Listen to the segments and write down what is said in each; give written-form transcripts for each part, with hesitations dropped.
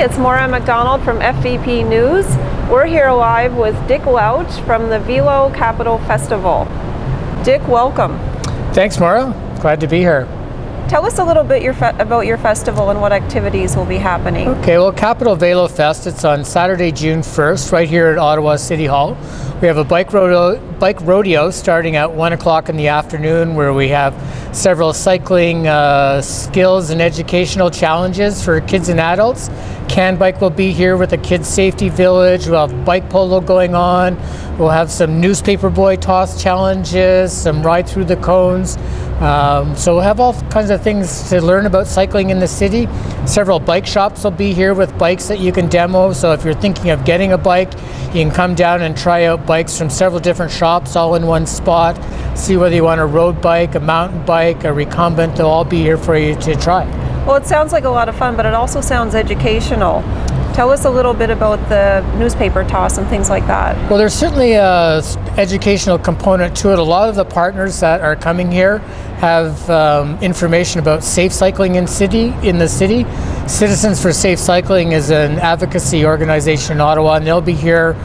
it's Maura McDonald from FVP News. We're here live with Dick Louch from the Vélo Capital Festival. Dick, welcome. Thanks, Maura. Glad to be here. Tell us a little bit about your festival and what activities will be happening. Okay, well, Capital Velo Fest, it's on Saturday, June 1st, right here at Ottawa City Hall. We have a bike rodeo starting at 1 o'clock in the afternoon, where we have several cycling skills and educational challenges for kids and adults. Can Bike will be here with a kids safety village. We'll have bike polo going on. We'll have some newspaper boy toss challenges, some ride through the cones. So we'll have all kinds of things to learn about cycling in the city. Several bike shops will be here with bikes that you can demo. So if you're thinking of getting a bike, you can come down and try out bikes from several different shops all in one spot. See whether you want a road bike, a mountain bike, a recumbent. They'll all be here for you to try. Well, it sounds like a lot of fun, but it also sounds educational. Tell us a little bit about the newspaper toss and things like that. Well, there's certainly an educational component to it. A lot of the partners that are coming here have information about safe cycling in the city. Citizens for Safe Cycling is an advocacy organization in Ottawa, and they'll be here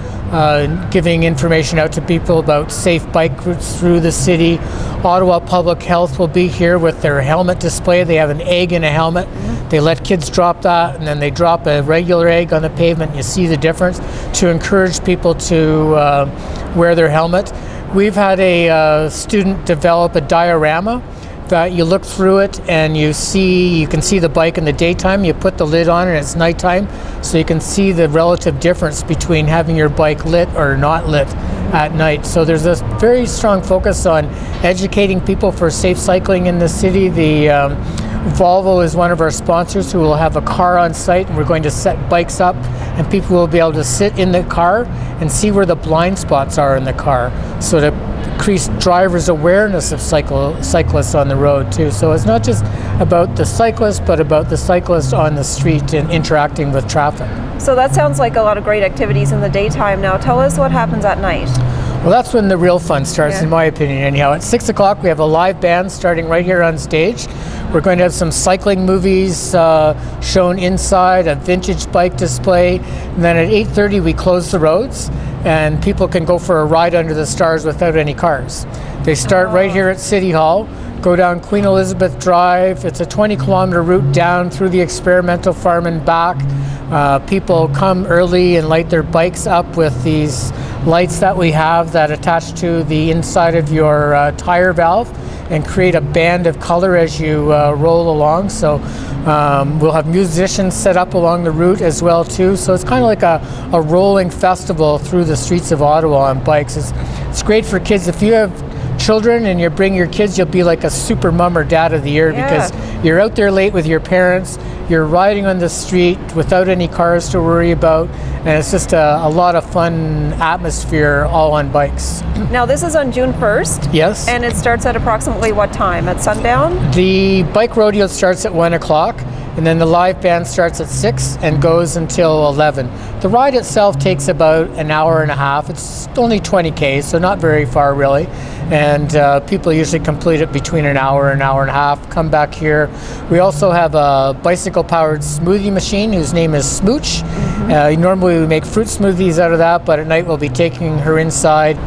giving information out to people about safe bike routes through the city. Ottawa Public Health will be here with their helmet display. They have an egg in a helmet. They let kids drop that, and then they drop a regular egg on the pavement. You see the difference, to encourage people to wear their helmet. We've had a student develop a diorama that you look through it and you can see the bike in the daytime. You put the lid on and it's nighttime, so you can see the relative difference between having your bike lit or not lit at night. So there's a very strong focus on educating people for safe cycling in the city. The Volvo is one of our sponsors, who will have a car on site, and we're going to set bikes up, and people will be able to sit in the car and see where the blind spots are in the car, so to increase drivers' awareness of cyclists on the road too. So it's not just about the cyclist, but about the cyclist on the street and interacting with traffic. So that sounds like a lot of great activities in the daytime. Now tell us what happens at night. Well, that's when the real fun starts, in my opinion, anyhow. At 6 o'clock, we have a live band starting right here on stage. We're going to have some cycling movies shown inside, a vintage bike display, and then at 8:30 we close the roads, and people can go for a ride under the stars without any cars. They start right here at City Hall, go down Queen Elizabeth Drive. It's a 20-kilometer route down through the experimental farm and back. People come early and light their bikes up with these lights that we have that attach to the inside of your tire valve and create a band of color as you roll along. So we'll have musicians set up along the route as well too. So it's kind of like a rolling festival through the streets of Ottawa on bikes. It's great for kids. If you have children and you bring your kids, you'll be like a super mom or dad of the year, because you're out there late with your parents, you're riding on the street without any cars to worry about, and it's just a lot of fun atmosphere all on bikes. Now this is on June 1st. Yes. And it starts at approximately what time? At sundown? The bike rodeo starts at 1 o'clock. And then the live band starts at 6 and goes until 11. The ride itself takes about an hour and a half. It's only 20 Ks, so not very far really. And people usually complete it between an hour and a half, come back here. We also have a bicycle-powered smoothie machine whose name is Smooch. Normally we make fruit smoothies out of that, but at night we'll be taking her inside.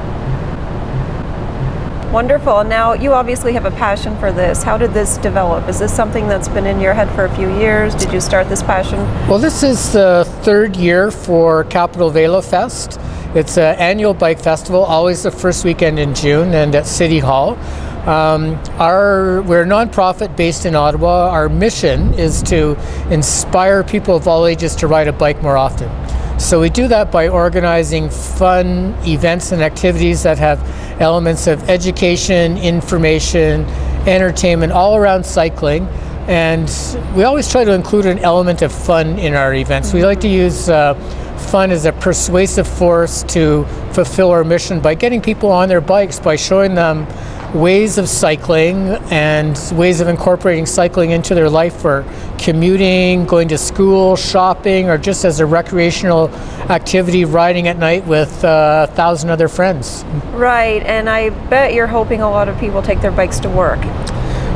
Wonderful. And now you obviously have a passion for this. How did this develop? Is this something that's been in your head for a few years? Did you start this passion? Well, this is the third year for Capital Velo Fest. It's an annual bike festival, always the first weekend in June, and at City Hall. We're a nonprofit based in Ottawa. Our mission is to inspire people of all ages to ride a bike more often. So we do that by organizing fun events and activities that have elements of education, information, entertainment, all around cycling. And we always try to include an element of fun in our events. We like to use fun as a persuasive force to fulfill our mission by getting people on their bikes, by showing them ways of cycling and ways of incorporating cycling into their life for commuting, going to school, shopping, or just as a recreational activity, riding at night with 1,000 other friends. Right, and I bet you're hoping a lot of people take their bikes to work.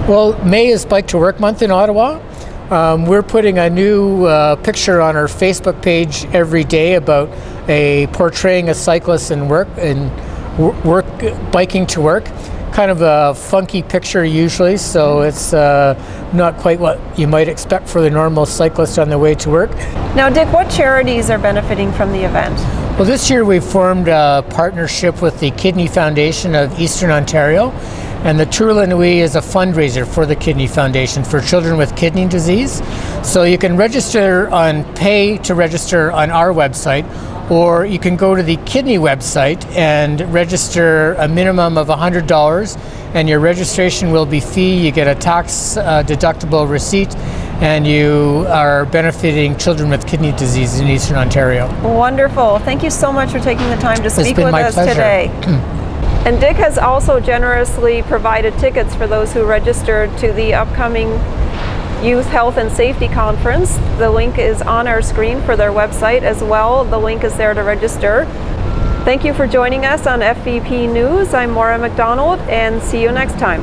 Well, May is Bike to Work Month in Ottawa. We're putting a new picture on our Facebook page every day about portraying a cyclist and biking to work. Kind of a funky picture usually, so it's not quite what you might expect for the normal cyclist on the way to work. Now, Dick, what charities are benefiting from the event? Well, this year we've formed a partnership with the Kidney Foundation of Eastern Ontario, and the Tour La Nuit is a fundraiser for the Kidney Foundation for children with kidney disease. So you can pay to register on our website, or you can go to the Kidney website and register a minimum of $100, and your registration will be free. You get a tax deductible receipt, and you are benefiting children with kidney disease in Eastern Ontario. Wonderful. Thank you so much for taking the time to speak with us pleasure. Today. And Dick has also generously provided tickets for those who registered to the upcoming Youth Health and Safety Conference. The link is on our screen for their website as well. The link is there to register. Thank you for joining us on FVP News. I'm Maura McDonald, and see you next time.